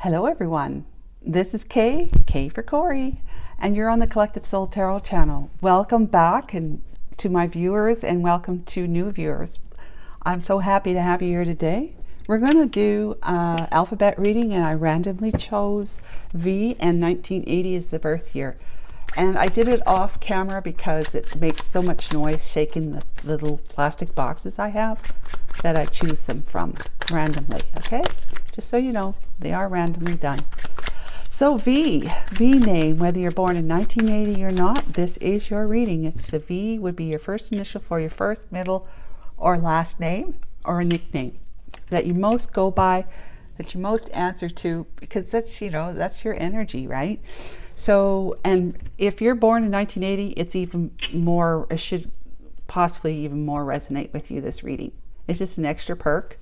Hello everyone, this is Kay for Corey, and you're on the Collective Soul Tarot channel. Welcome back and to my viewers, and welcome to new viewers. I'm so happy to have you here today. We're going to do alphabet reading, and I randomly chose V, and 1980 is the birth year. And I did it off camera because it makes so much noise shaking the little plastic boxes I have that I choose them from randomly, okay? Just so you know, they are randomly done. So V name, whether you're born in 1980 or not, this is your reading. It's the V would be your first initial for your first, middle, or last name, or a nickname that you most go by, that you most answer to, because that's, you know, that's your energy, right? So, and if you're born in 1980, it's even more, it should possibly even more resonate with you, this reading. It's just an extra perk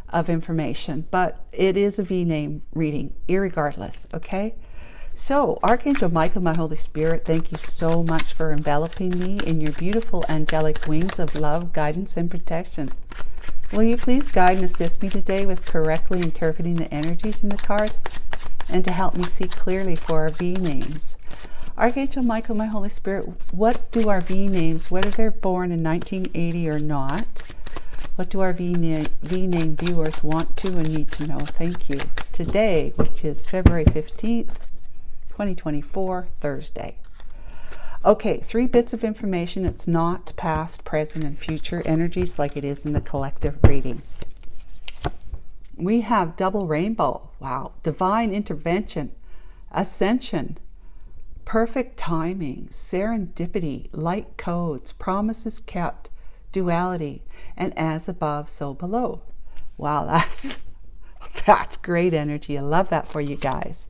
of information, but it is a V name reading, irregardless, okay? So, Archangel Michael, my Holy Spirit, thank you so much for enveloping me in your beautiful angelic wings of love, guidance, and protection. Will you please guide and assist me today with correctly interpreting the energies in the cards and to help me see clearly for our V names? Archangel Michael, my Holy Spirit, what do our V names, whether they're born in 1980 or not, what do our V name viewers want to and need to know? Thank you. Today, which is February 15th, 2024, Thursday. Okay, 3 bits of information. It's not past, present, and future energies like it is in the collective reading. We have double rainbow. Wow. Divine intervention, ascension, perfect timing, serendipity, light codes, promises kept, duality, and as above, so below. Wow, that's great energy. I love that for you guys.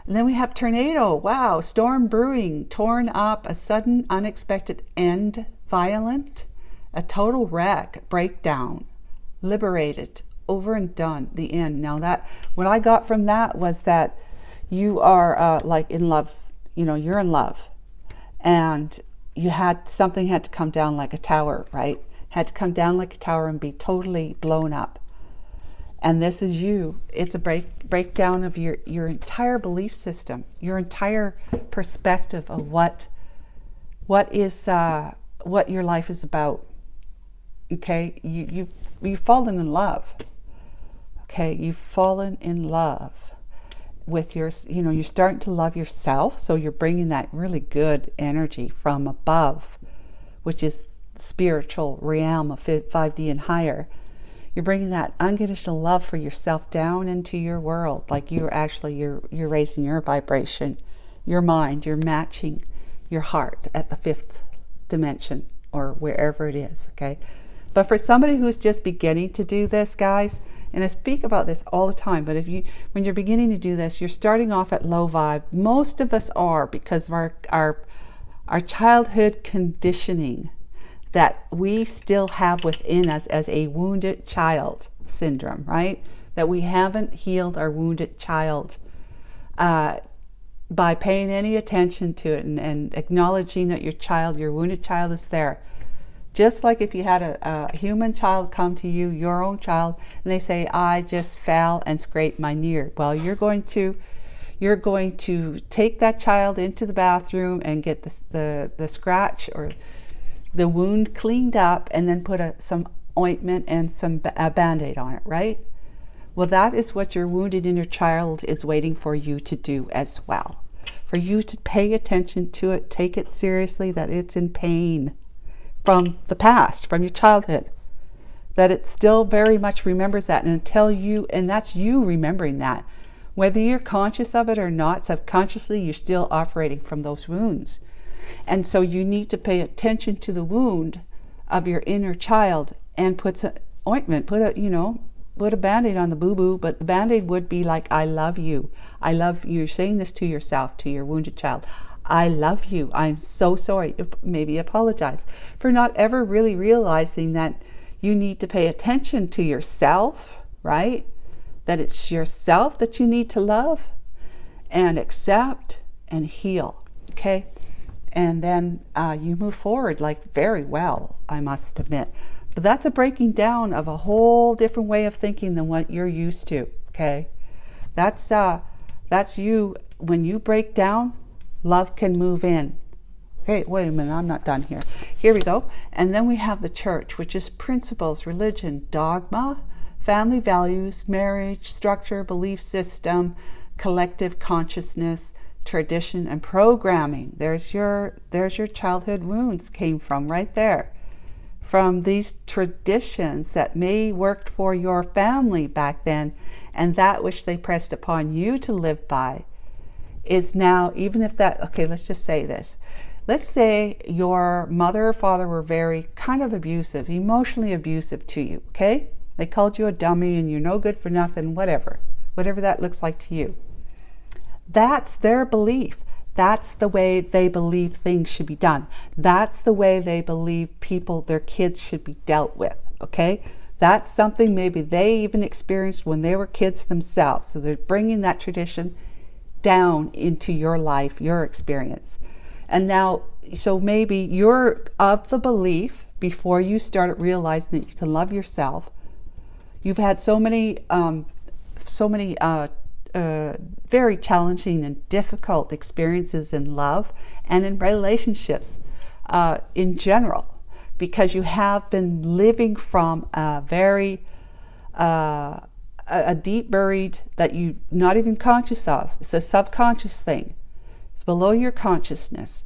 And then we have tornado. Wow, storm brewing, torn up, a sudden unexpected end, violent, a total wreck, breakdown, liberated, over and done, the end. Now that, what I got from that was that you are like in love, you know, you're in love, and you had, something had to come down like a tower, right? Had to come down like a tower and be totally blown up. And this is you. It's a breakdown of your entire belief system, your entire perspective of what your life is about. Okay, you've fallen in love. Okay, you've fallen in love with your, you know, you're starting to love yourself. So you're bringing that really good energy from above, which is spiritual realm of 5D and higher. You're bringing that unconditional love for yourself down into your world. Like you're raising your vibration, your mind, you're matching your heart at the 5th dimension or wherever it is, okay? But for somebody who's just beginning to do this, guys, and I speak about this all the time, but when you're beginning to do this, you're starting off at low vibe. Most of us are, because of our childhood conditioning that we still have within us as a wounded child syndrome, right? That we haven't healed our wounded child by paying any attention to it and acknowledging that your wounded child is there. Just like if you had a human child come to you, your own child, and they say, I just fell and scraped my knee. Well, you're going to take that child into the bathroom and get the scratch or the wound cleaned up, and then put some ointment and a Band-Aid on it, right? Well, that is what your wounded inner child is waiting for you to do as well. For you to pay attention to it, take it seriously, that it's in pain from the past, from your childhood, that it still very much remembers that. And until and that's you remembering that, whether you're conscious of it or not, subconsciously you're still operating from those wounds. And so you need to pay attention to the wound of your inner child and put some ointment, put a Band-Aid on the boo-boo, but the Band-Aid would be like, I love you. I love you. You're saying this to yourself, to your wounded child. I love you. I'm so sorry. Maybe apologize for not ever really realizing that you need to pay attention to yourself, right? That it's yourself that you need to love and accept and heal, okay? And then you move forward like very well, I must admit. But that's a breaking down of a whole different way of thinking than what you're used to, okay? That's you. When you break down, love can move in. Hey, wait a minute, I'm not done here. Here we go. And then we have the church, which is principles, religion, dogma, family values, marriage, structure, belief system, collective consciousness, tradition, and programming. There's your childhood wounds came from right there. From these traditions that may worked for your family back then, and that which they pressed upon you to live by is now, even if that, okay, let's just say this. Let's say your mother or father were very kind of abusive, emotionally abusive to you, okay? They called you a dummy and you're no good for nothing, whatever that looks like to you. That's their belief. That's the way they believe things should be done. That's the way they believe people, their kids, should be dealt with, okay? That's something maybe they even experienced when they were kids themselves. So they're bringing that tradition down into your life, your experience. And now, so maybe you're of the belief, before you started realizing that you can love yourself, you've had so many very challenging and difficult experiences in love and in relationships in general, because you have been living from a very a deep buried that you're not even conscious of. It's a subconscious thing. It's below your consciousness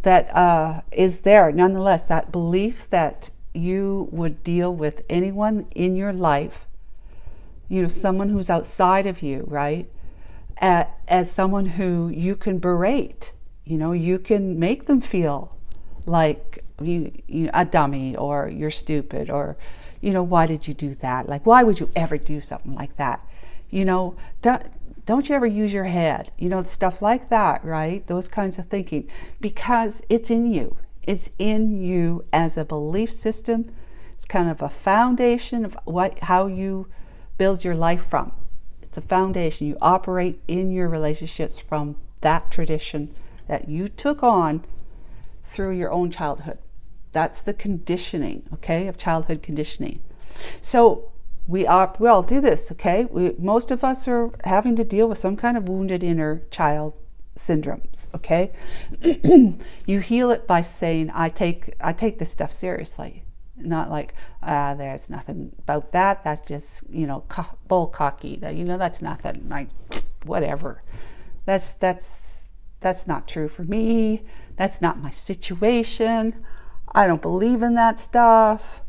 that is there. Nonetheless, that belief that you would deal with anyone in your life, you know, someone who's outside of you, right? As someone who you can berate, you know, you can make them feel like you a dummy, or you're stupid, or, you know, why did you do that? Like, why would you ever do something like that? You know, don't you ever use your head? You know, stuff like that, right? Those kinds of thinking, because it's in you. It's in you as a belief system. It's kind of a foundation of how you build your life from. It's a foundation. You operate in your relationships from that tradition that you took on through your own childhood. That's the conditioning, okay, of childhood conditioning. So we all do this, okay? Most of us are having to deal with some kind of wounded inner child syndromes, okay? You heal it by saying, I take this stuff seriously. Not like, there's nothing about that. That's just, you know, bull cocky. That, you know, that's nothing. Like, whatever. That's not true for me. That's not my situation. I don't believe in that stuff.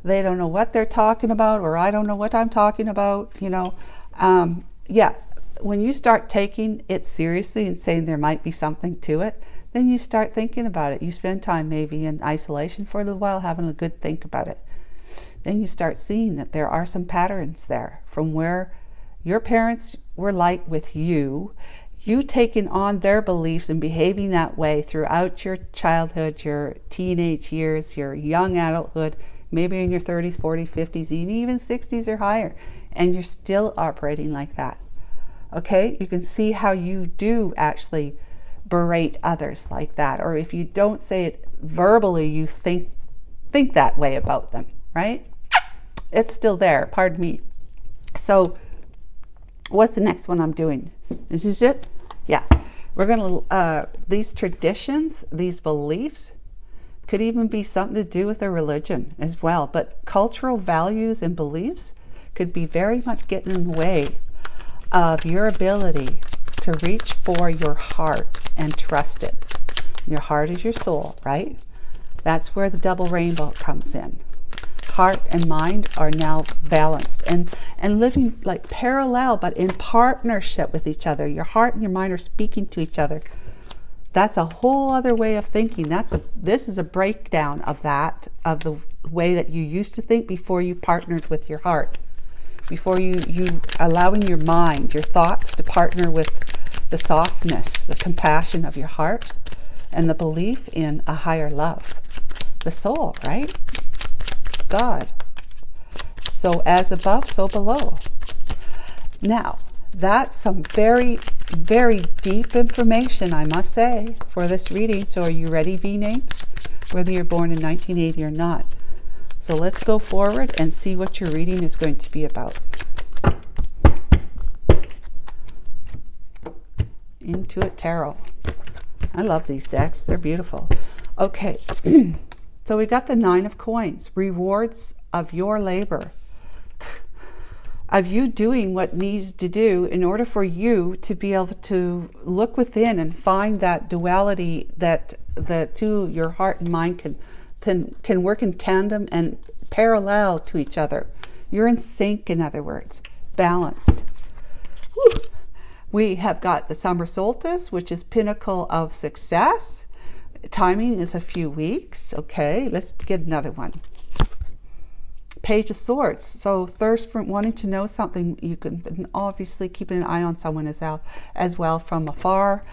They don't know what they're talking about, or I don't know what I'm talking about, you know. Yeah, when you start taking it seriously and saying there might be something to it, then you start thinking about it. You spend time maybe in isolation for a little while having a good think about it. Then you start seeing that there are some patterns there from where your parents were like with you taking on their beliefs and behaving that way throughout your childhood, your teenage years, your young adulthood, maybe in your 30s, 40s, 50s, even 60s or higher, and you're still operating like that. Okay, you can see how you do actually berate others like that, or if you don't say it verbally, you think that way about them, right? It's still there, pardon me. So what's the next one I'm doing? This is it? Yeah. We're gonna these traditions, these beliefs could even be something to do with a religion as well, but cultural values and beliefs could be very much getting in the way of your ability to reach for your heart and trust it. Your heart is your soul, right? That's where the double rainbow comes in. Heart and mind are now balanced and living like parallel, but in partnership with each other. Your heart and your mind are speaking to each other. That's a whole other way of thinking. This is a breakdown of that, of the way that you used to think before you partnered with your heart. Before you allowing your mind, your thoughts to partner with the softness, the compassion of your heart, and the belief in a higher love. The soul, right? God. So as above, so below. Now, that's some very, very deep information, I must say, for this reading. So are you ready, V-names? Whether you're born in 1980 or not. So let's go forward and see what your reading is going to be about. Intuit Tarot. I love these decks. They're beautiful. Okay. So we got the 9 of Coins. Rewards of your labor. Of you doing what needs to do in order for you to be able to look within and find that duality that the two, your heart and mind, can work in tandem and parallel to each other. You're in sync, in other words, balanced. Whew. We have got the summer solstice, which is pinnacle of success. Timing is a few weeks. Okay, let's get another one. Page of Swords. So thirst for wanting to know something. You can obviously keeping an eye on someone as well from afar.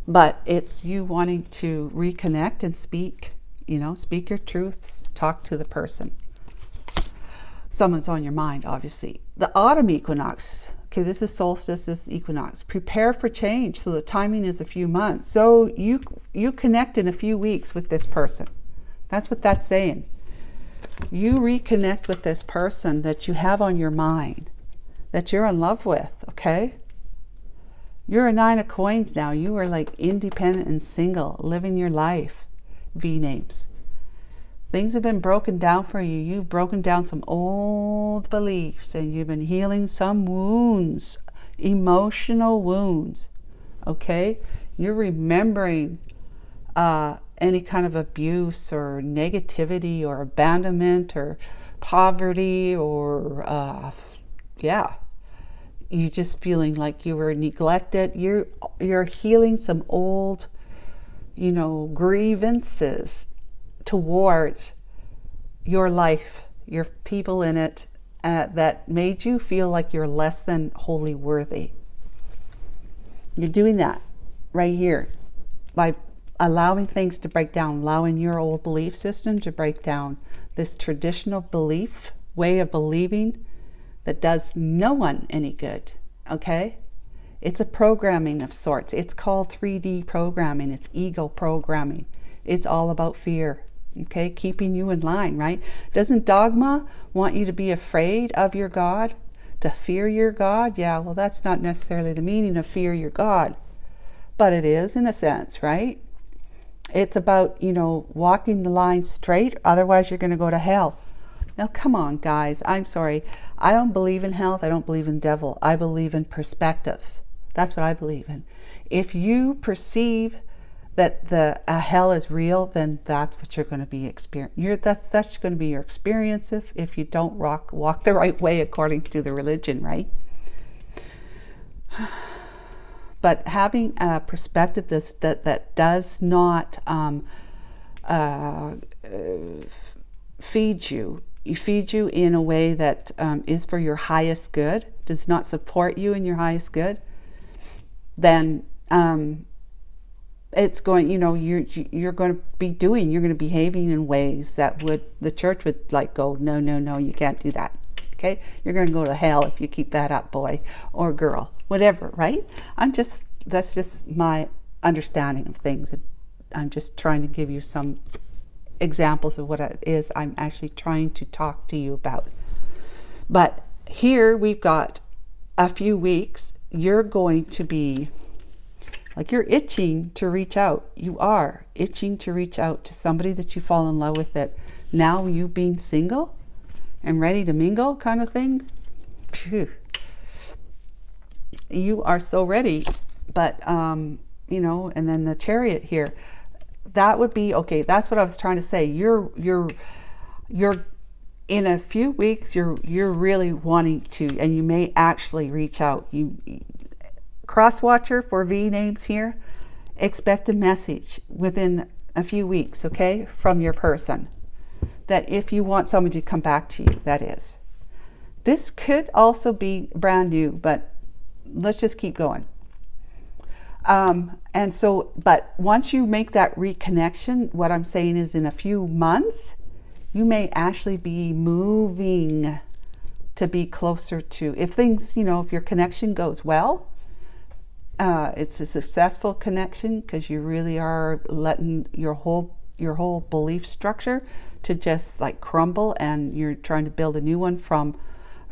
But it's you wanting to reconnect and speak, speak your truths, talk to the person. Someone's on your mind, obviously. The autumn equinox. Okay, this is solstice, this is equinox. Prepare for change. So the timing is a few months. So you connect in a few weeks with this person. That's what that's saying. You reconnect with this person that you have on your mind, that you're in love with, okay? You're a 9 of Coins now. You are like independent and single, living your life. V names. Things have been broken down for you. You've broken down some old beliefs and you've been healing some wounds, emotional wounds, okay? You're remembering any kind of abuse or negativity or abandonment or poverty or, you just feeling like you were neglected. You're healing some old, grievances towards your life, your people in it, that made you feel like you're less than wholly worthy. You're doing that right here by allowing things to break down, allowing your old belief system to break down, this traditional belief, way of believing that does no one any good, okay? It's a programming of sorts. It's called 3D programming. It's ego programming. It's all about fear, okay? Keeping you in line, right? Doesn't dogma want you to be afraid of your God, to fear your God? Yeah, well, that's not necessarily the meaning of fear your God, but it is in a sense, right? It's about, walking the line straight, otherwise you're going to go to hell. Now, come on, guys. I'm sorry. I don't believe in hell. I don't believe in devil. I believe in perspectives. That's what I believe in. If you perceive that a hell is real, then that's what you're going to be experiencing. That's going to be your experience if you don't walk the right way according to the religion, right? But having a perspective that does not feed you in a way that is for your highest good, does not support you in your highest good, then it's going, you're going to be behaving in ways that the church would go, no, you can't do that. Okay, you're going to go to hell if you keep that up, boy or girl, whatever, right? That's just my understanding of things. I'm just trying to give you some examples of what it is I'm actually trying to talk to you about. But here we've got a few weeks. You're going to be you're itching to reach out. You are itching to reach out to somebody that you fall in love with, that now you being single and ready to mingle kind of thing. Phew. You are so ready. But and then the Chariot here, that would be okay. That's what I was trying to say. You're in a few weeks. You're really wanting to, and you may actually reach out. You cross watcher for V names here. Expect a message within a few weeks, okay, from your person. That if you want someone to come back to you, that is. This could also be brand new, but let's just keep going. But once you make that reconnection, what I'm saying is in a few months, you may actually be moving to be closer to, if things, if your connection goes well, it's a successful connection because you really are letting your whole belief structure to just crumble, and you're trying to build a new one from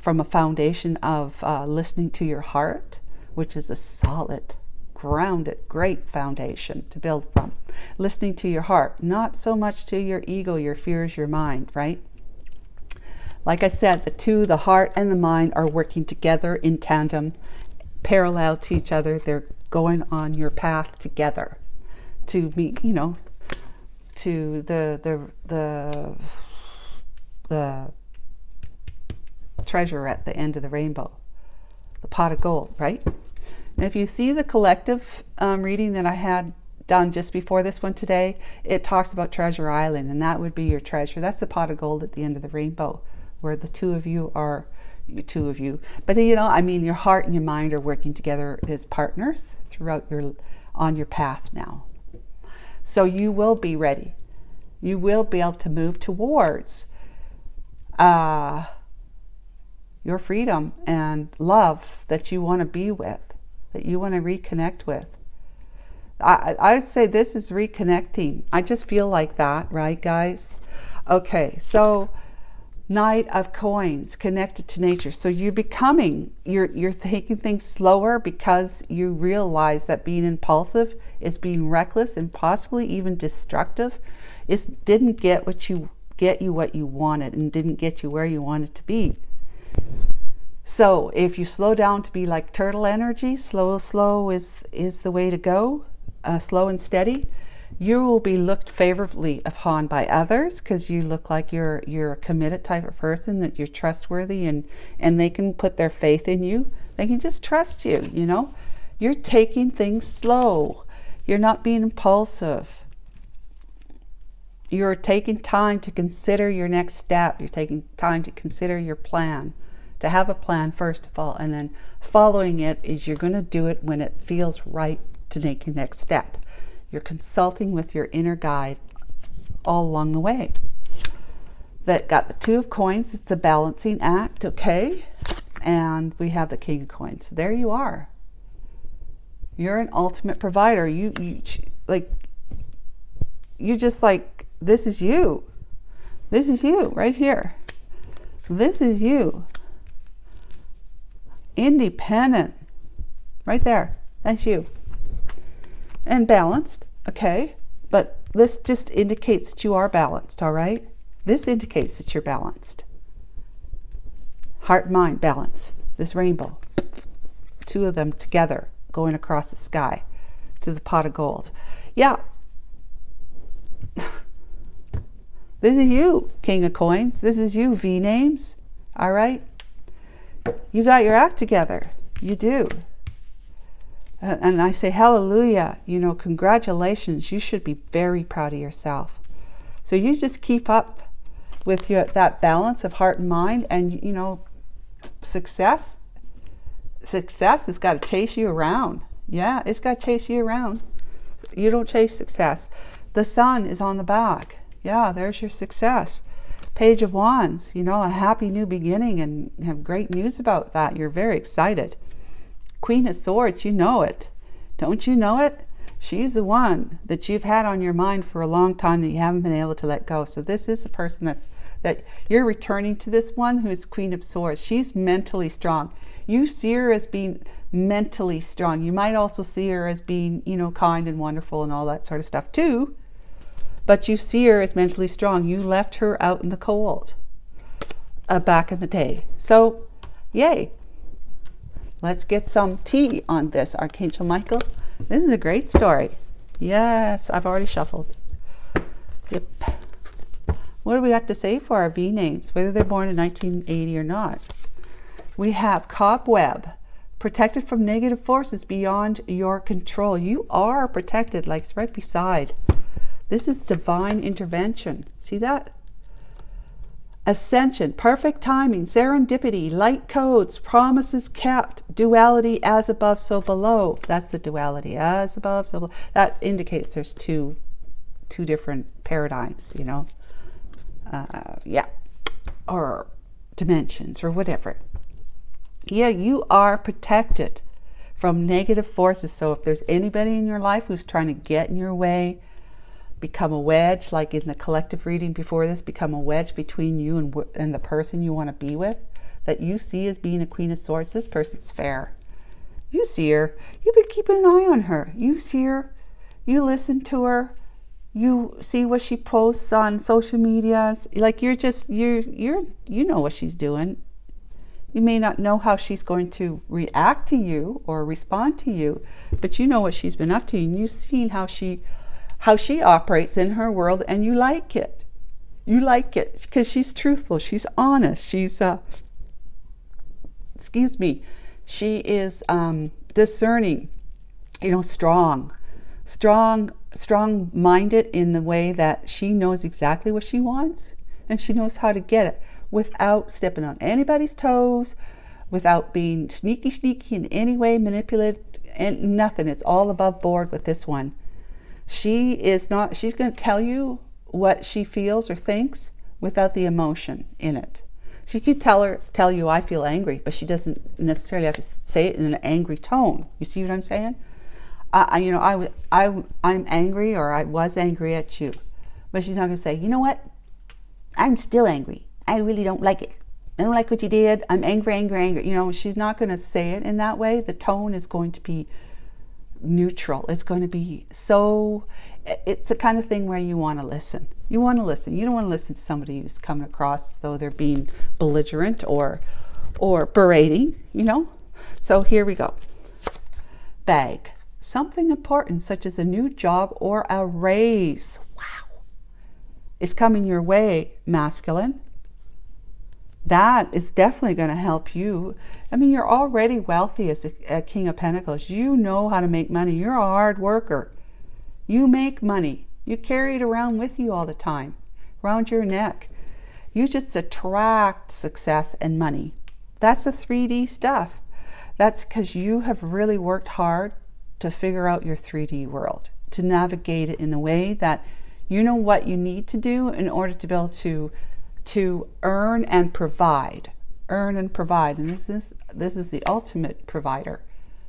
a foundation of listening to your heart, which is a solid, grounded, great foundation to build from. Listening to your heart, not so much to your ego, your fears, your mind, right? Like I said, the heart and the mind are working together in tandem, parallel to each other. They're going on your path together to meet, to the treasure at the end of the rainbow, the pot of gold, right? And if you see the collective reading that I had done just before this one today, it talks about Treasure Island, and that would be your treasure. That's the pot of gold at the end of the rainbow, where the two of you are, but your heart and your mind are working together as partners on your path now. So you will be ready. You will be able to move towards your freedom and love that you want to be with, that you want to reconnect with. I would say this is reconnecting. I just feel like that, right, guys? Okay, so Knight of Coins, connected to nature. So you're taking things slower because you realize that being impulsive is being reckless and possibly even destructive. It didn't get you what you wanted and didn't get you where you wanted to be. So if you slow down to be like turtle energy, slow is the way to go, slow and steady, you will be looked favorably upon by others because you look like you're a committed type of person, that you're trustworthy, and they can put their faith in you. They can just trust you, You're taking things slow. You're not being impulsive. You're taking time to consider your next step. You're taking time to consider your plan, to have a plan first of all, and then following it is you're going to do it when it feels right to make your next step. You're consulting with your inner guide all along the way. That got the Two of Coins. It's a balancing act, okay? And we have the King of Coins. There you are. You're an ultimate provider. This is you. This is you right here. This is you. Independent. Right there. That's you. And balanced, okay? But this just indicates that you are balanced, all right? This indicates that you're balanced. Heart, mind, balance. This rainbow. Two of them together going across the sky to the pot of gold. Yeah. This is you, King of Coins. This is you, V names. All right? You got your act together. You do. And I say, hallelujah, congratulations. You should be very proud of yourself. So you just keep up with that balance of heart and mind, and, success has got to chase you around. Yeah, it's got to chase you around. You don't chase success. The sun is on the back. Yeah, there's your success. Page of Wands, a happy new beginning, and have great news about that. You're very excited. Queen of Swords, you know it. Don't you know it? She's the one that you've had on your mind for a long time that you haven't been able to let go. So this is the person that you're returning to, this one who's Queen of Swords. She's mentally strong. You see her as being mentally strong. You might also see her as being, kind and wonderful and all that sort of stuff too. But you see her as mentally strong. You left her out in the cold back in the day. So, yay. Let's get some tea on this, Archangel Michael. This is a great story. Yes, I've already shuffled. Yep. What do we got to say for our V names, whether they're born in 1980 or not? We have Cobweb, protected from negative forces beyond your control. You are protected, like it's right beside. This is divine intervention. See that? Ascension, perfect timing, serendipity, light codes, promises kept, duality, as above, so below. That's the duality, as above, so below. That indicates there's two different paradigms, or dimensions or whatever. Yeah, you are protected from negative forces. So if there's anybody in your life who's trying to get in your way, become a wedge, like in the collective reading before this, become a wedge between you and the person you want to be with, that you see as being a Queen of Swords, this person's fair. You see her. You've been keeping an eye on her. You see her. You listen to her. You see what she posts on social medias. Like you know what she's doing. You may not know how she's going to react to you or respond to you, but you know what she's been up to, and you've seen how she operates in her world, and you like it. You like it because she's truthful. She's honest. She's she is discerning, strong-minded in the way that she knows exactly what she wants, and she knows how to get it without stepping on anybody's toes, without being sneaky in any way, manipulated, and nothing. It's all above board with this one. She's going to tell you what she feels or thinks without the emotion in it. She could tell you, I feel angry, but she doesn't necessarily have to say it in an angry tone. You see what I'm saying? I'm angry, or I was angry at you. But she's not going to say, you know what? I'm still angry. I really don't like it. I don't like what you did. I'm angry. She's not going to say it in that way. The tone is going to be neutral. It's going to be it's the kind of thing where you want to listen. You want to listen. You don't want to listen to somebody who's coming across though they're being belligerent or berating, So here we go. Bag. Something important, such as a new job or a raise. Wow. Is coming your way, masculine. That is definitely going to help you. I mean, you're already wealthy as a King of Pentacles. You know how to make money. You're a hard worker. You make money. You carry it around with you all the time, around your neck. You just attract success and money. That's the 3D stuff. That's because you have really worked hard to figure out your 3D world, to navigate it in a way that you know what you need to do in order to be able to earn and provide. And this is the ultimate provider.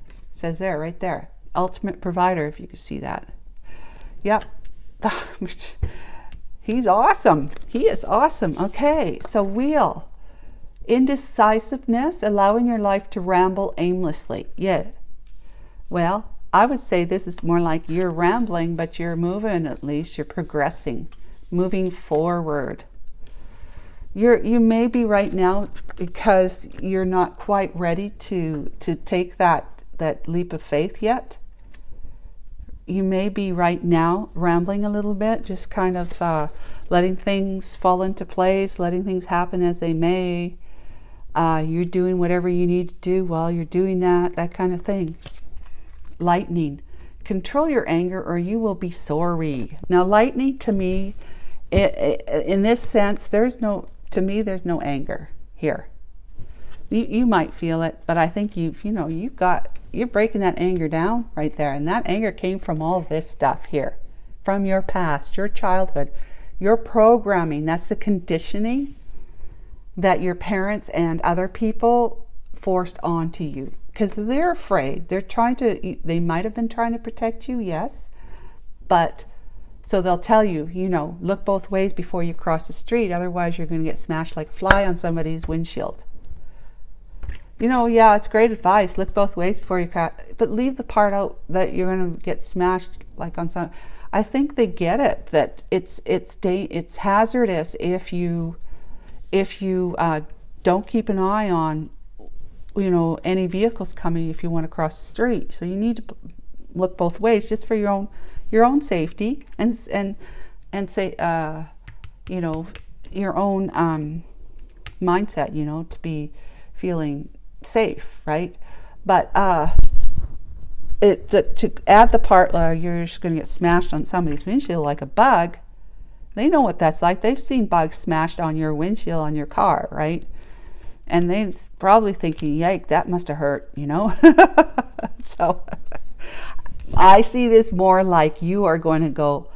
It says there, right there, ultimate provider, if you can see that. Yep. He's awesome. He is awesome. Okay, so Wheel. Indecisiveness, allowing your life to ramble aimlessly. Yeah. Well, I would say this is more like you're rambling, but you're moving, at least you're progressing, moving forward. You may be right now because you're not quite ready to take that leap of faith yet. You may be right now rambling a little bit, just kind of letting things fall into place, letting things happen as they may. You're doing whatever you need to do while you're doing that kind of thing. Lightning. Control your anger or you will be sorry. Now, lightning to me, in this sense, there's no anger here. You might feel it, but I think you're breaking that anger down right there. And that anger came from all this stuff here, from your past, your childhood, your programming. That's the conditioning that your parents and other people forced onto you because they're afraid. They might have been trying to protect you, yes, but so they'll tell you, look both ways before you cross the street. Otherwise, you're going to get smashed like a fly on somebody's windshield. Yeah, it's great advice. Look both ways before you cross, but leave the part out that you're going to get smashed like on some. I think they get it that it's hazardous if you don't keep an eye on any vehicles coming if you want to cross the street. So you need to look both ways just for your own safety and say your own mindset, to be feeling safe, right? But to add the part where you're just going to get smashed on somebody's windshield like a bug, they know what that's like. They've seen bugs smashed on your windshield on your car, right? And they're probably thinking, yike, that must have hurt, So I see this more like you are going to go,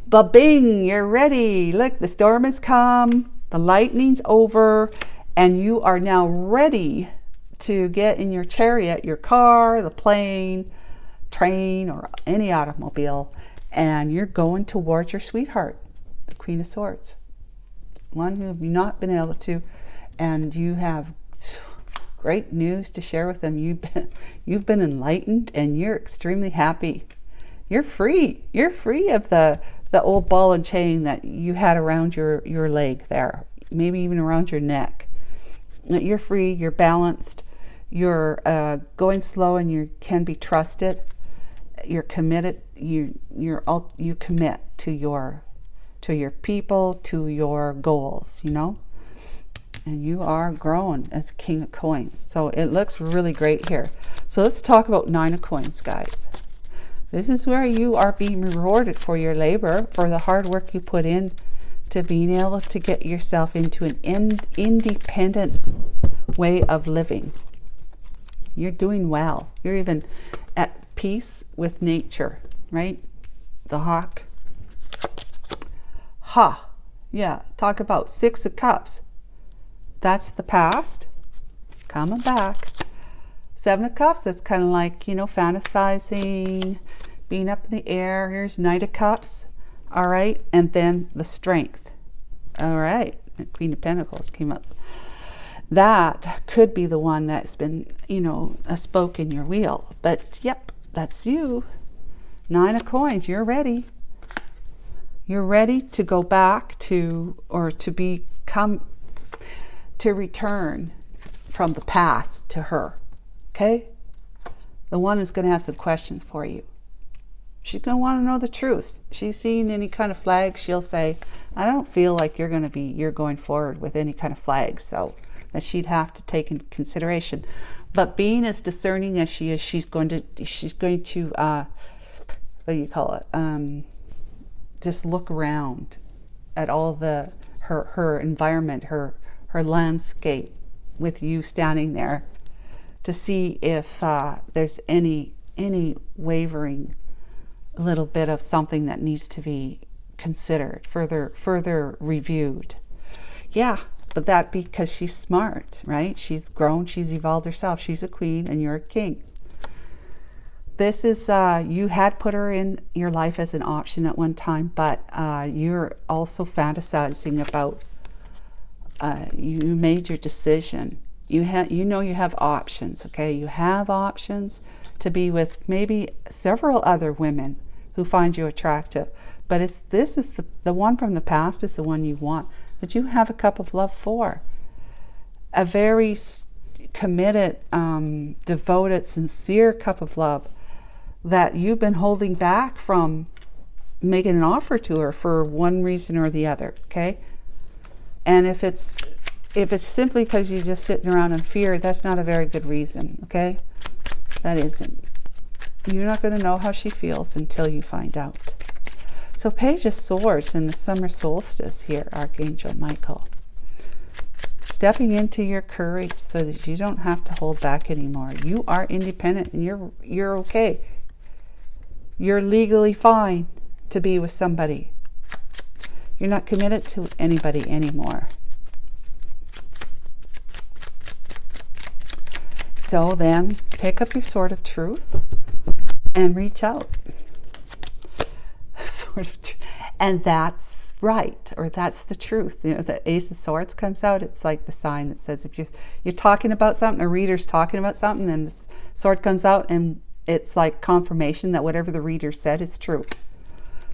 ba-bing, you're ready. Look, the storm has come, the lightning's over, and you are now ready to get in your chariot, your car, the plane, train, or any automobile, and you're going towards your sweetheart, the Queen of Swords, one who have not been able to, and you have great news to share with them. You've been enlightened and you're extremely happy. You're free. You're free of the old ball and chain that you had around your leg there, maybe even around your neck. You're free. You're balanced. You're going slow, and you can be trusted. You're committed. You commit to your people, to your goals, you know. And you are growing as King of Coins. So it looks really great here. So let's talk about Nine of Coins, guys. This is where you are being rewarded for your labor, for the hard work you put in to being able to get yourself into an independent way of living. You're doing well. You're even at peace with nature, right? The hawk. Ha! Yeah, talk about Six of Cups. That's the past. Coming back. Seven of Cups, that's kind of like, you know, fantasizing, being up in the air. Here's Knight of Cups. All right. And then the Strength. All right. The Queen of Pentacles came up. That could be the one that's been, you know, a spoke in your wheel. But, yep, that's you. Nine of Coins, you're ready. You're ready to go back to, or to return from the past to her. Okay? The one is going to have some questions for you. She's going to want to know the truth. She's seen any kind of flags. She'll say, I don't feel like you're going forward with any kind of flags. So that she'd have to take into consideration. But being as discerning as she is, she's going to what do you call it? Just look around at all her environment, her landscape, with you standing there, to see if there's any wavering little bit of something that needs to be considered, further reviewed. Yeah, but that because she's smart, right? She's grown, she's evolved herself. She's a queen and you're a king. This is, you had put her in your life as an option at one time, but you're also fantasizing about, you made your decision. You know you have options, okay? You have options to be with maybe several other women who find you attractive. But this is the one from the past is the one you want, that you have a cup of love for. A very committed, devoted, sincere cup of love that you've been holding back from making an offer to her for one reason or the other, okay? And if it's simply because you're just sitting around in fear, that's not a very good reason, okay? That isn't. You're not going to know how she feels until you find out. So Page of Swords in the summer solstice here, Archangel Michael. Stepping into your courage so that you don't have to hold back anymore. You are independent and you're okay. You're legally fine to be with somebody. You're not committed to anybody anymore. So then pick up your sword of truth and reach out. And that's right, or that's the truth. You know, the Ace of Swords comes out. It's like the sign that says if you're talking about something, a reader's talking about something, and the sword comes out, and it's like confirmation that whatever the reader said is true.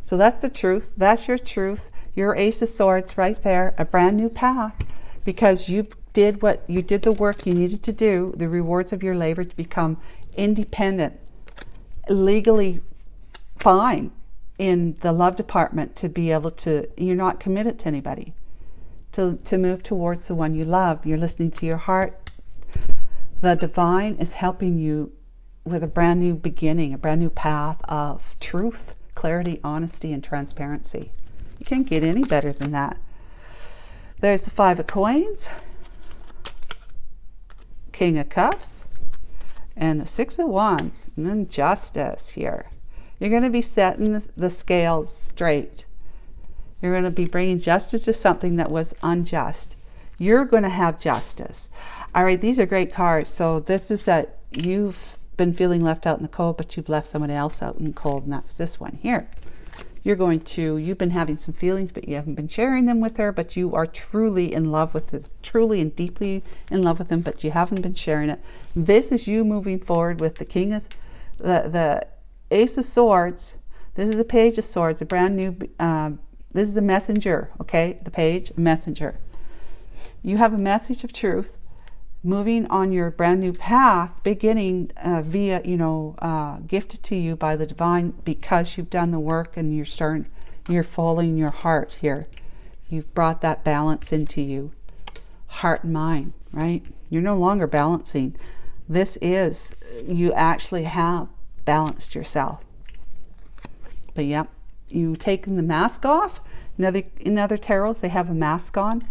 So that's the truth. That's your truth. Your Ace of Swords right there, a brand new path, because you did the work you needed to do, the rewards of your labor to become independent, legally fine in the love department, to be able to, you're not committed to anybody, to move towards the one you love. You're listening to your heart. The divine is helping you with a brand new beginning, a brand new path of truth, clarity, honesty, and transparency. You can't get any better than that. There's the Five of Coins, King of Cups, and the Six of Wands, and then Justice here. You're going to be setting the scales straight. You're going to be bringing justice to something that was unjust. You're going to have justice. All right, these are great cards. So this is that you've been feeling left out in the cold, but you've left someone else out in the cold, and that was this one here. you've been having some feelings, but you haven't been sharing them with her, but you are truly in love with this, truly and deeply in love with him, but you haven't been sharing it. This is you moving forward with the King of, the Ace of Swords. This is a Page of Swords, a brand new, this is a messenger, okay? The Page, messenger. You have a message of truth, moving on your brand new path, beginning via, gifted to you by the divine, because you've done the work and you're following your heart here. You've brought that balance into you, heart and mind, right? You're no longer balancing. This is, you actually have balanced yourself. But yep, you taking the mask off. In other tarots, they have a mask on.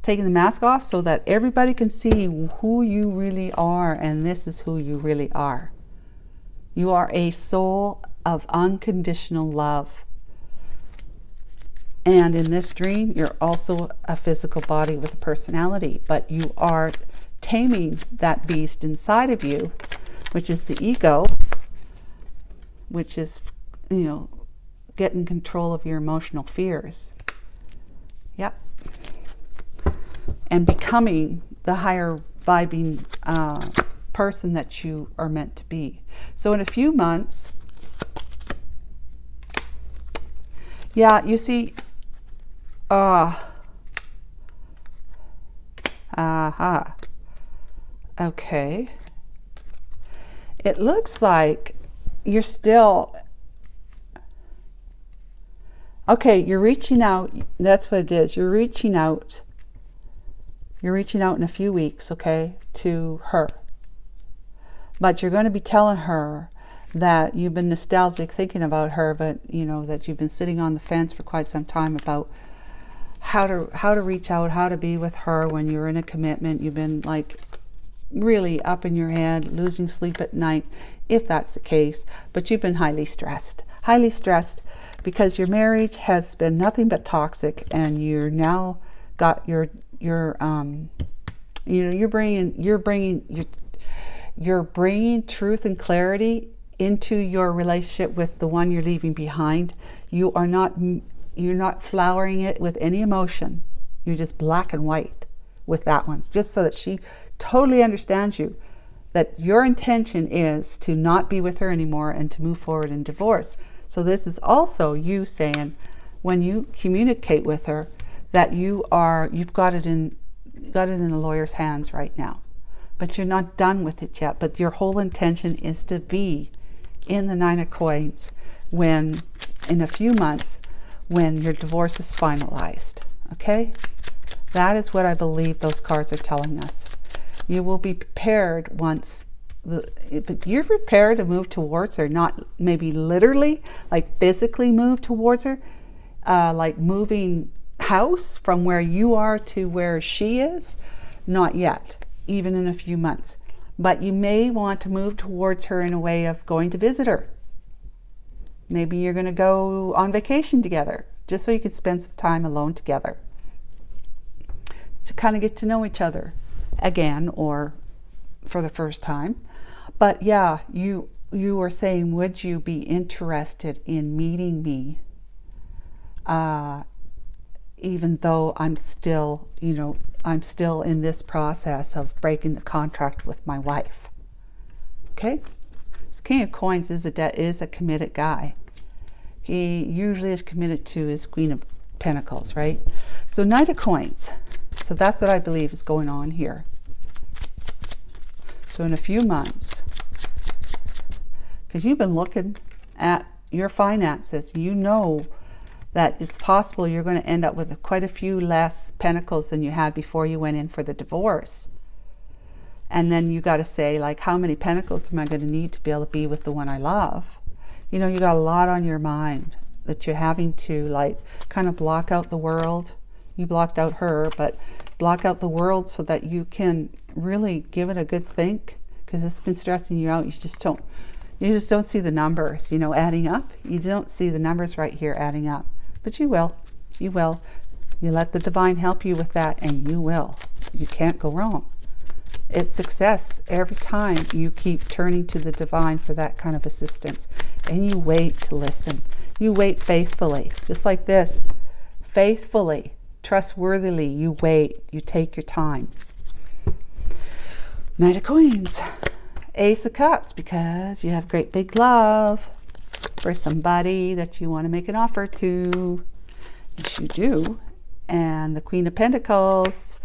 Taking the mask off so that everybody can see who you really are, and this is who you really are. You are a soul of unconditional love. And in this dream, you're also a physical body with a personality, but you are taming that beast inside of you, which is the ego, which is, getting control of your emotional fears. Yep. And becoming the higher vibing person that you are meant to be. So in a few months, yeah, you see, okay. It looks like you're still, okay, you're reaching out. That's what it is. You're reaching out. You're reaching out in a few weeks, okay, to her. But you're going to be telling her that you've been nostalgic thinking about her, but that you've been sitting on the fence for quite some time about how to reach out, how to be with her when you're in a commitment. You've been like really up in your head, losing sleep at night, if that's the case. But you've been highly stressed because your marriage has been nothing but toxic, and you're now got you're bringing truth and clarity into your relationship with the one you're leaving behind. You're not flowering it with any emotion. You're just black and white with that one, just so that she totally understands you, that your intention is to not be with her anymore and to move forward in divorce. So this is also you saying, when you communicate with her, that you've got it in the lawyer's hands right now, but you're not done with it yet. But your whole intention is to be in the Nine of Coins in a few months, when your divorce is finalized. Okay, that is what I believe those cards are telling us. You will be prepared but you're prepared to move towards her, not maybe literally, like physically move towards her, like moving house from where you are to where she is. Not yet, even in a few months. But you may want to move towards her in a way of going to visit her. Maybe you're going to go on vacation together, just so you can spend some time alone together, to kind of get to know each other again, or for the first time. But yeah, you were saying, would you be interested in meeting me, even though I'm still in this process of breaking the contract with my wife. Okay, so King of Coins is a committed guy. He usually is committed to his Queen of Pentacles, right? So Knight of Coins. So that's what I believe is going on here. So in a few months, because you've been looking at your finances, you know that it's possible you're going to end up with quite a few less pentacles than you had before you went in for the divorce. And then you got to say, like, how many pentacles am I going to need to be able to be with the one I love? You got a lot on your mind that you're having to, like, kind of block out the world. You blocked out her, but block out the world so that you can really give it a good think, because it's been stressing you out. You just don't see the numbers, adding up. You don't see the numbers right here adding up. But you will. You let the divine help you with that, and you will. You can't go wrong. It's success every time you keep turning to the divine for that kind of assistance, and you wait to listen. You wait faithfully, just like this. Faithfully, trustworthily, you wait. You take your time. Knight of Coins. Ace of Cups, because you have great big love for somebody that you want to make an offer to. Yes, you do. And the Queen of Pentacles.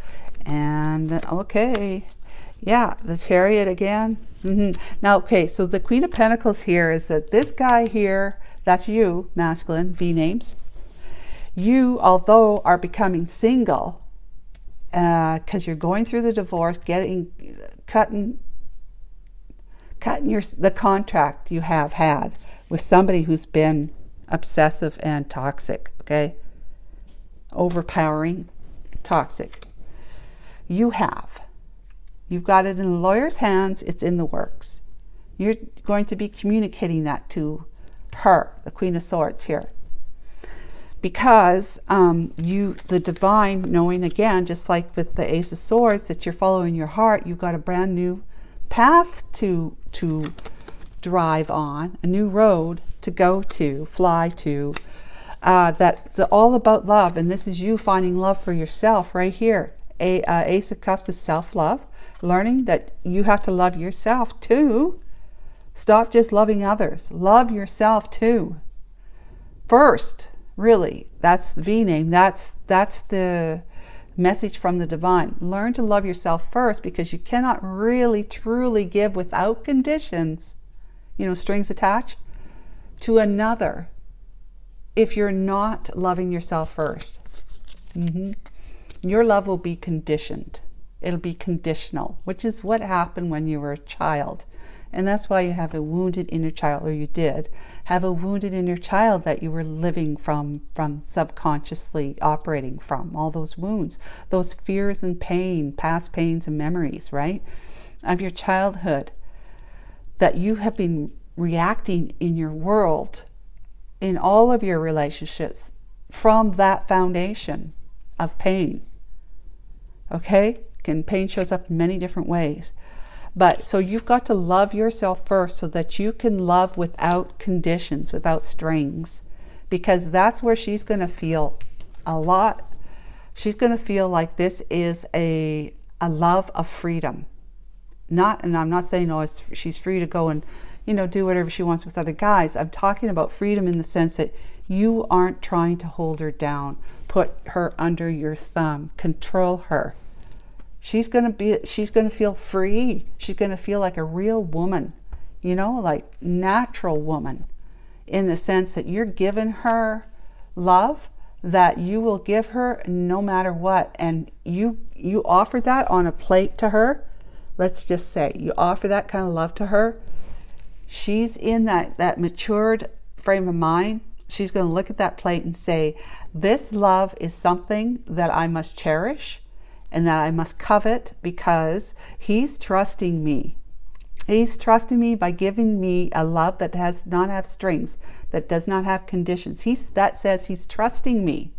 And okay, yeah, the Chariot again. Now, okay, so the Queen of Pentacles here is that this guy here, that's you, masculine, V names. You, although are becoming single, because you're going through the divorce, cutting the contract you have had with somebody who's been obsessive and toxic, okay? Overpowering, toxic. You've got it in the lawyer's hands. It's in the works. You're going to be communicating that to her, the Queen of Swords here. Because the divine, knowing again, just like with the Ace of Swords, that you're following your heart, you've got a brand new path to drive on, a new road to go to, fly to, that's all about love. And this is you finding love for yourself right here. Ace of Cups is self-love, learning that you have to love yourself too. Stop just loving others. Love yourself too. First, really, that's the V name. That's the message from the divine. Learn to love yourself first, because you cannot really truly give without conditions, strings attached, to another if you're not loving yourself first. Your love will be conditioned. It'll be conditional, which is what happened when you were a child. And that's why you have a wounded inner child, or you did have a wounded inner child that you were living from subconsciously operating from, all those wounds, those fears and pain, past pains and memories, right, of your childhood, that you have been reacting in your world, in all of your relationships, from that foundation of pain. Okay? And pain shows up in many different ways. But so you've got to love yourself first, so that you can love without conditions, without strings, because that's where she's going to feel a lot. She's going to feel like this is a love of freedom. And I'm not saying, she's free to go and, do whatever she wants with other guys. I'm talking about freedom in the sense that you aren't trying to hold her down, put her under your thumb, control her. She's going to feel free. She's going to feel like a real woman, like natural woman, in the sense that you're giving her love that you will give her no matter what. And you offer that on a plate to her. Let's just say you offer that kind of love to her. She's in that matured frame of mind. She's going to look at that plate and say, this love is something that I must cherish and that I must covet, because he's trusting me. He's trusting me by giving me a love that does not have strings, that does not have conditions. That says he's trusting me.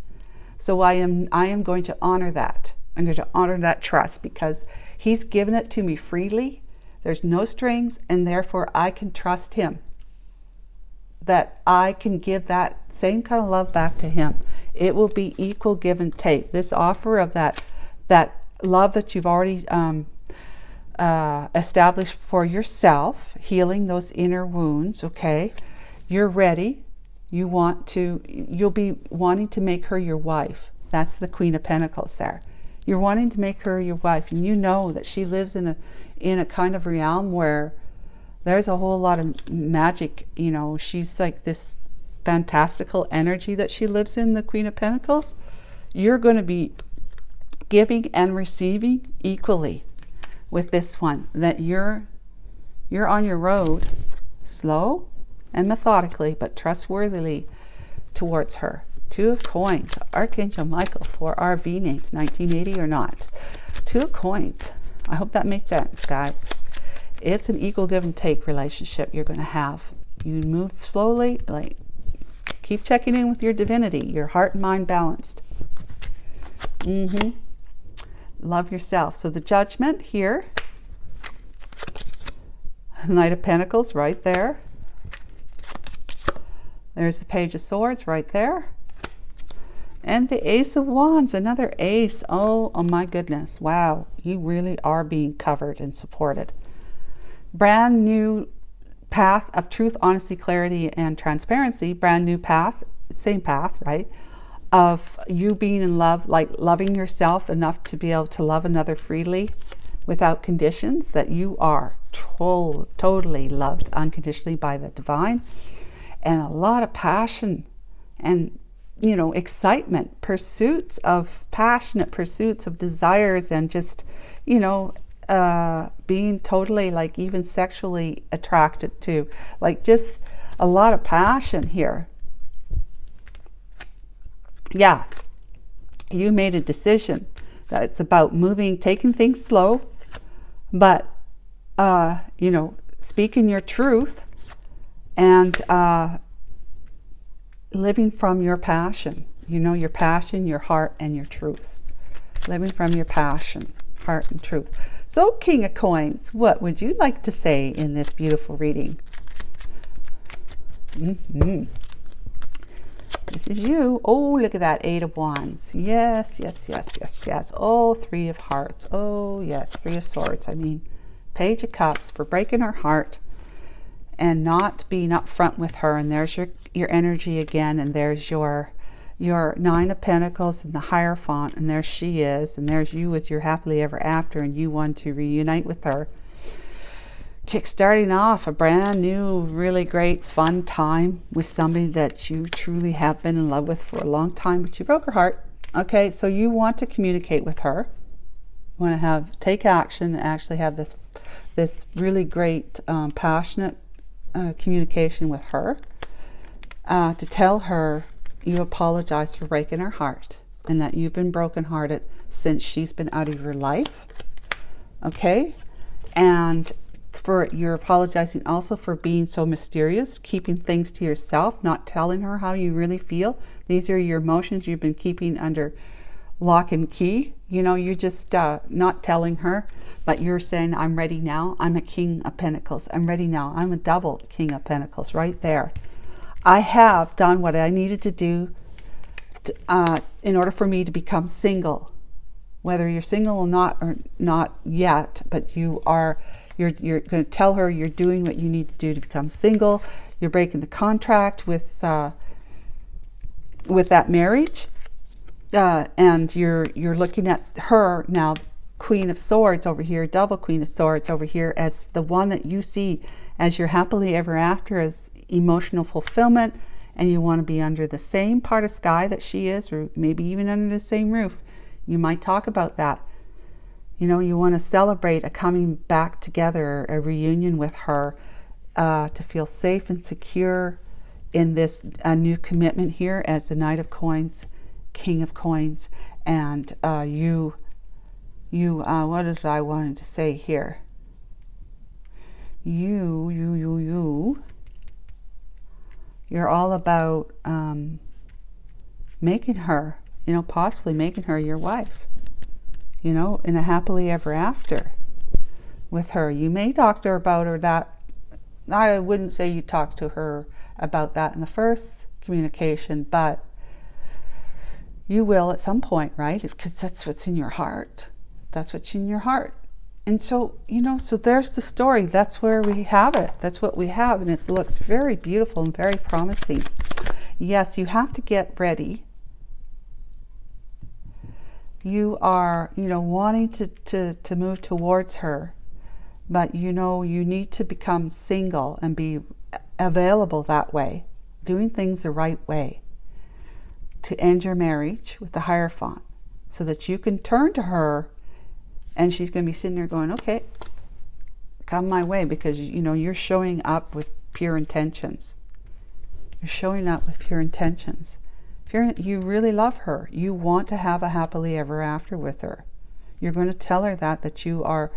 So I am going to honor that. I'm going to honor that trust, because he's given it to me freely. There's no strings, and therefore I can trust him, that I can give that same kind of love back to him. It will be equal give and take. This offer of that love that you've already established for yourself, healing those inner wounds, okay? You're ready. You'll be wanting to make her your wife. That's the Queen of Pentacles there. You're wanting to make her your wife, and you know that she lives in a kind of realm where there's a whole lot of magic. She's like this fantastical energy that she lives in, the Queen of Pentacles. You're going to be giving and receiving equally with this one, that you're on your road, slow and methodically, but trustworthily towards her. Two of Coins, Archangel Michael for our V names, 1980 or not. Two of Coins. I hope that makes sense, guys. It's an equal give and take relationship you're going to have. You move slowly, like keep checking in with your divinity, your heart and mind balanced. Love yourself. So the Judgment here, Knight of Pentacles right there, There's the Page of Swords right there. And the Ace of Wands, another ace. Oh my goodness. Wow. You really are being covered and supported. Brand new path of truth, honesty, clarity, and transparency. Brand new path, same path, right? Of you being in love, like loving yourself enough to be able to love another freely without conditions, that you are totally loved unconditionally by the divine. And a lot of passion and, you know, excitement, pursuits of passionate pursuits of desires, and just, you know, being totally, like, even sexually attracted to, like, just a lot of passion here. Yeah, you made a decision that it's about moving, taking things slow, but you know, speaking your truth and living from your passion, you know, your passion, your heart, and your truth. Living from your passion, heart, and truth. So, King of Coins, what would you like to say in this beautiful reading? This is you. Oh, look at that Eight of Wands. Yes, yes, yes, yes, yes. Oh, Three of Hearts. Oh, yes, Three of Swords. I mean, Page of Cups, for breaking her heart and not being upfront with her. And there's your energy again. And there's your Nine of Pentacles and the Hierophant. And there she is. And there's you with your happily ever after. And you want to reunite with her. Kickstarting off a brand new, really great, fun time with somebody that you truly have been in love with for a long time, but you broke her heart. Okay, so you want to communicate with her. You want to take action and actually have this really great, passionate communication with her, to tell her you apologize for breaking her heart and that you've been brokenhearted since she's been out of your life. Okay, and you're apologizing also for being so mysterious, keeping things to yourself, not telling her how you really feel. These are your emotions you've been keeping under lock and key. You know, you're just not telling her, but you're saying, I'm ready now. I'm a King of Pentacles. I'm ready now. I'm a double King of Pentacles right there. I have done what I needed to do in order for me to become single. Whether you're single or not yet, but you're going to tell her you're doing what you need to do to become single. You're breaking the contract with that marriage, and you're looking at her now, Queen of Swords over here, double Queen of Swords over here, as the one that you see as your happily ever after, as emotional fulfillment, and you want to be under the same part of sky that she is, or maybe even under the same roof. You might talk about that. You know, you want to celebrate a coming back together, a reunion with her, to feel safe and secure in this new commitment here as the Knight of Coins, King of Coins. And what did I wanted to say here? You're all about making her, you know, possibly making her your wife. You know, in a happily ever after with her. You may talk to her about her that. I wouldn't say you talk to her about that in the first communication, but you will at some point, right? Because that's what's in your heart. That's what's in your heart. And so, you know, so there's the story. That's where we have it. That's what we have. And it looks very beautiful and very promising. Yes, you have to get ready. You are, you know, wanting to move towards her, but you know, you need to become single and be available that way, doing things the right way to end your marriage with the Hierophant, so that you can turn to her and she's going to be sitting there going, okay, come my way, because, you know, you're showing up with pure intentions. You're showing up with pure intentions. You really love her. You want to have a happily ever after with her. You're going to tell her that you are.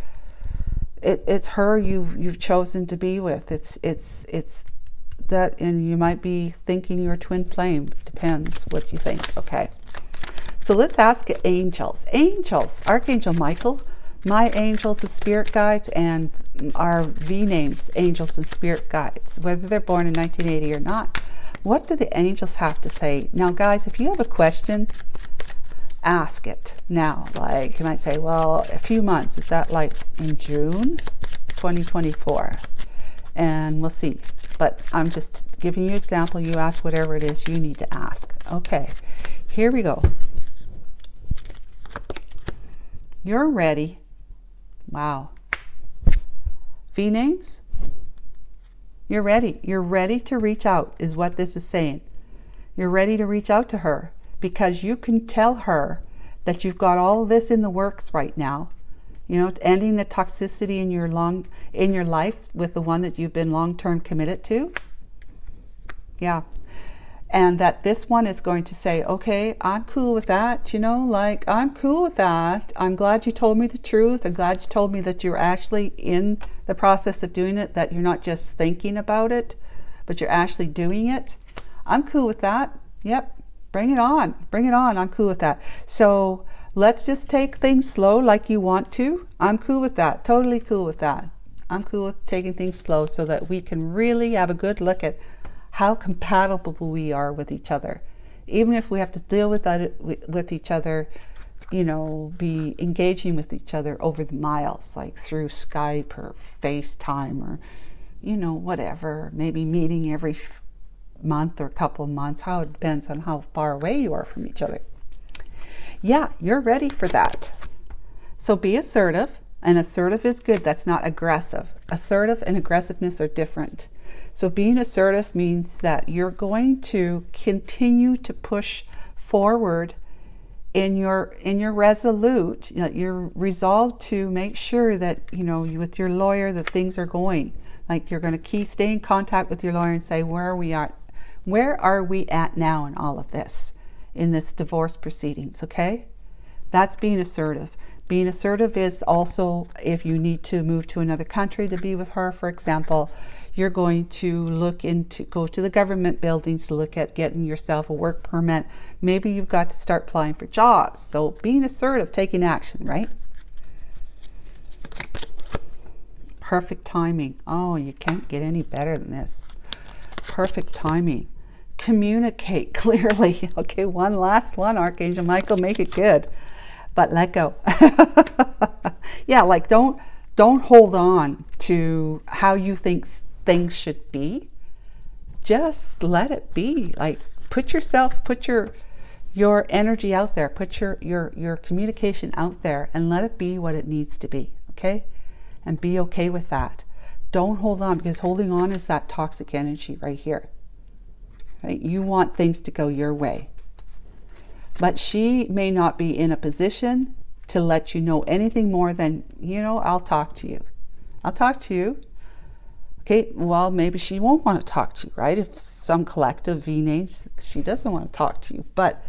It's her you've chosen to be with. It's that, and you might be thinking you're a twin flame. Depends what you think. Okay. So let's ask angels. Angels, Archangel Michael, my angels and spirit guides, and our V names, angels and spirit guides, whether they're born in 1980 or not. What do the angels have to say? Now, guys, if you have a question, ask it now. Like, you might say, well, a few months, is that like in June 2024? And we'll see. But I'm just giving you an example. You ask whatever it is you need to ask. Okay, here we go. You're ready. Wow. V names? You're ready. You're ready to reach out, is what this is saying. You're ready to reach out to her because you can tell her that you've got all of this in the works right now. You know, ending the toxicity in your life with the one that you've been long-term committed to. Yeah. And that this one is going to say, okay, I'm cool with that, you know, like, I'm cool with that. I'm glad you told me the truth. I'm glad you told me that you're actually in the process of doing it, that you're not just thinking about it, but you're actually doing it. I'm cool with that. Yep. Bring it on. Bring it on. I'm cool with that. So let's just take things slow like you want to. I'm cool with that. Totally cool with that. I'm cool with taking things slow so that we can really have a good look at how compatible we are with each other. Even if we have to deal with that with each other, you know, be engaging with each other over the miles, like through Skype or FaceTime or, you know, whatever, maybe meeting every month or couple of months, how it depends on how far away you are from each other. Yeah, you're ready for that. So be assertive, and assertive is good. That's not aggressive. Assertive and aggressiveness are different. So being assertive means that you're going to continue to push forward in your resolute, you know, you're resolved to make sure that, you know, with your lawyer that things are going. Like you're going to stay in contact with your lawyer and say, where are we at now in all of this, in this divorce proceedings, okay? That's being assertive. Being assertive is also if you need to move to another country to be with her, for example, you're going to go to the government buildings to look at getting yourself a work permit. Maybe you've got to start applying for jobs. So being assertive, taking action, right? Perfect timing. Oh, you can't get any better than this. Perfect timing. Communicate clearly. Okay, one last one, Archangel Michael, make it good. But let go. Yeah, like don't hold on to how you think things should be. Just let it be. Like put your energy out there, put your communication out there and let it be what it needs to be, okay? And be okay with that. Don't hold on, because holding on is that toxic energy right here. Right? You want things to go your way. But she may not be in a position to let you know anything more than, you know, I'll talk to you. I'll talk to you. Okay, well, maybe she won't want to talk to you, right? If some collective V names, she doesn't want to talk to you. But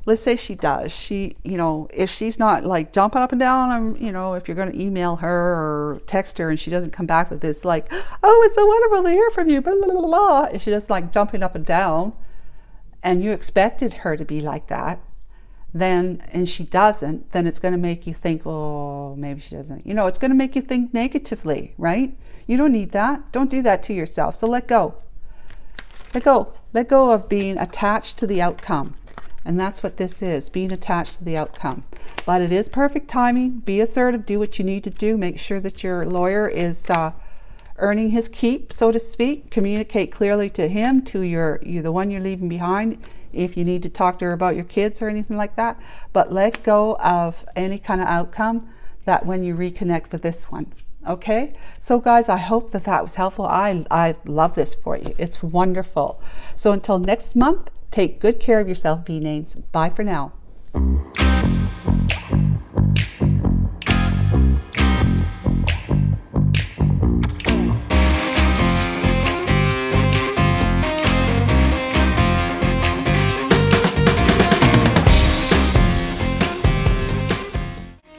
let's say she does. She, you know, if she's not like jumping up and down, you know, if you're going to email her or text her and she doesn't come back with this like, oh, it's so wonderful to hear from you, blah, blah, blah, blah. If she just like jumping up and down and you expected her to be like that, then, and she doesn't, then it's going to make you think, oh, maybe she doesn't. You know, it's going to make you think negatively, right? You don't need that. Don't do that to yourself. So let go. Let go. Let go of being attached to the outcome. And that's what this is, being attached to the outcome. But it is perfect timing. Be assertive. Do what you need to do. Make sure that your lawyer is earning his keep, so to speak. Communicate clearly to him, to the one you're leaving behind, if you need to talk to her about your kids or anything like that. But let go of any kind of outcome that when you reconnect with this one. Okay, so guys, I hope that was helpful. I love this for you. It's wonderful. So until next month, take good care of yourself, V-Names. Bye for now.